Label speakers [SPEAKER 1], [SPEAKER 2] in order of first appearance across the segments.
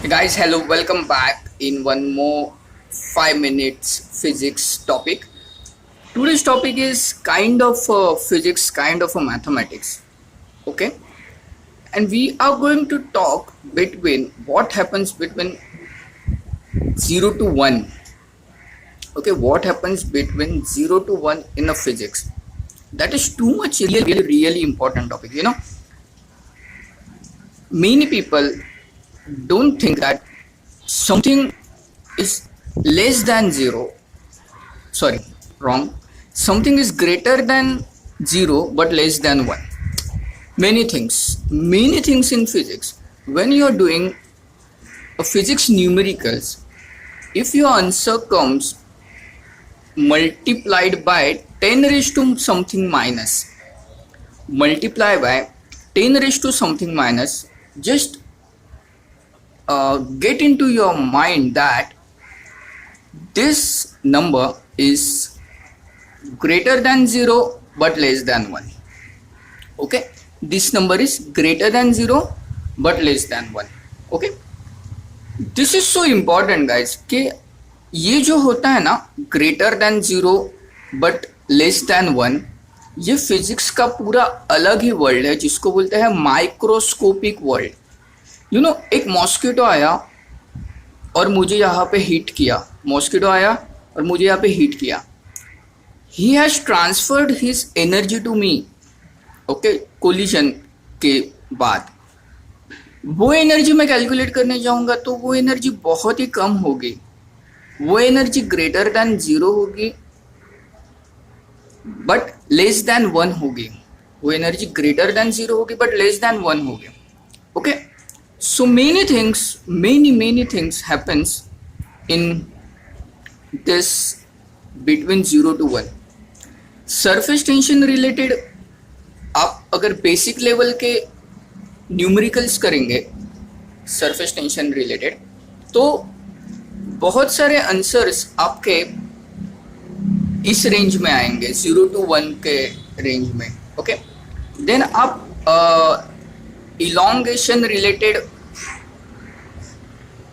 [SPEAKER 1] Hey guys, hello, welcome back in one more 5 minutes physics topic. Today's topic is kind of physics, kind of a mathematics. Okay, and we are going to talk between what happens between 0 to 1. Okay, what happens between 0 to 1 in a physics? That is too much really important topic. Many people don't think that something is less than 0, sorry, wrong, something is greater than 0 but less than 1. Many things in physics, when you are doing a physics numericals, if your answer comes multiplied by 10 raised to something minus, multiply by 10 raised to something minus, just get into your mind that this number is greater than 0 but less than 1. Okay, this number is greater than 0 but less than 1. Okay, this is so important guys कि ये जो होता है ना greater than 0 but less than 1, ये physics का पूरा अलग ही वर्ल्ड है जिसको बोलते हैं माइक्रोस्कोपिक वर्ल्ड. एक मॉस्किटो आया और मुझे यहाँ पे हिट किया, मॉस्किटो आया और मुझे यहाँ पे हिट किया. He has transferred his energy to me. Okay, collision के बाद वो एनर्जी मैं कैलकुलेट करने जाऊंगा तो वो एनर्जी बहुत ही कम होगी. वो एनर्जी ग्रेटर देन 0 होगी बट लेस देन 1 होगी. वो एनर्जी ग्रेटर देन 0 होगी बट लेस देन 1 होगी. Okay, so many things happens in this between 0 to 1. Surface tension related आप अगर बेसिक लेवल के न्यूमेरिकल्स करेंगे सरफेस टेंशन रिलेटेड तो बहुत सारे आंसर्स आपके इस रेंज में आएंगे, 0 to 1 के रेंज में. ओके, देन आप इलोंगेशन रिलेटेड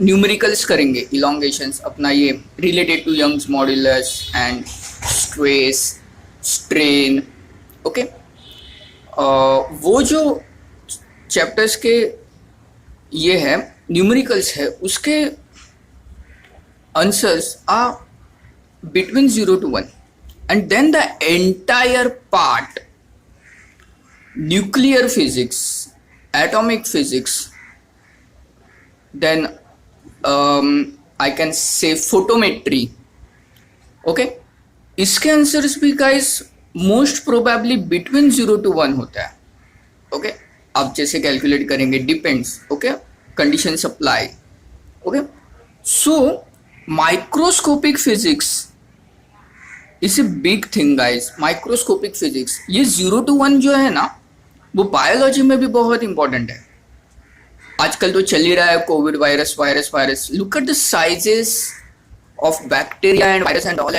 [SPEAKER 1] न्यूमेरिकल्स करेंगे. इलोंगेशंस अपना ये related to Young's modulus and stress strain. Okay, वो जो चैप्टर्स के ये है न्यूमेरिकल्स है उसके answers are between 0 to 1. And then the entire part, nuclear physics, atomic physics, then I can say photometry. Okay, इसके आंसर्स भी guys most probably between 0 to 1 होता है. Okay, आप जैसे कैलकुलेट करेंगे depends. Okay, condition supply. Okay, so microscopic physics is a big thing guys. Microscopic physics, ये 0 to 1 जो है ना वो बायोलॉजी में भी बहुत इंपॉर्टेंट है. आजकल तो चल ही रहा है COVID virus. Look at the sizes of bacteria and virus and all.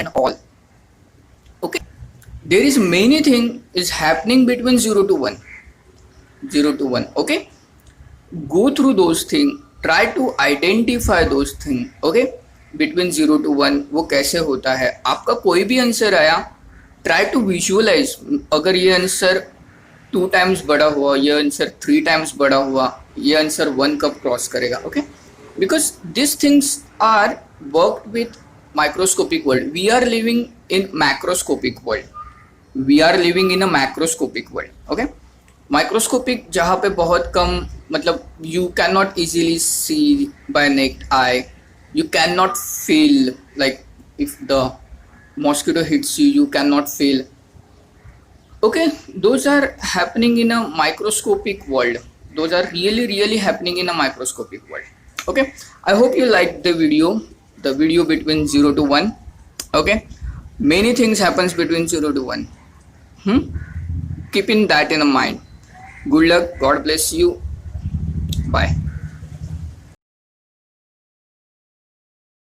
[SPEAKER 1] Okay, there is many thing is happening between 0 to 1. Okay, go through those thing, try to identify those thing. Okay, between 0 to 1 वो कैसे होता है. आपका कोई भी answer आया, try to visualise. अगर ये आंसर 2 times बड़ा हुआ, ये आंसर 3 times बड़ा हुआ, ये आंसर 1 कब क्रॉस करेगा. Okay, because this things are worked with microscopic world. We are living in macroscopic world. Okay, microscopic जहाँ पे बहुत कम, मतलब you can not easily see by naked eye. You cannot feel, like if the mosquito hits you, you cannot feel. Okay, those are happening in a microscopic world. Those are really happening in a microscopic world. Okay, I hope you liked the video between 0 to 1. Okay, many things happens between 0 to 1. Keeping that in mind. Good luck, God bless you, bye.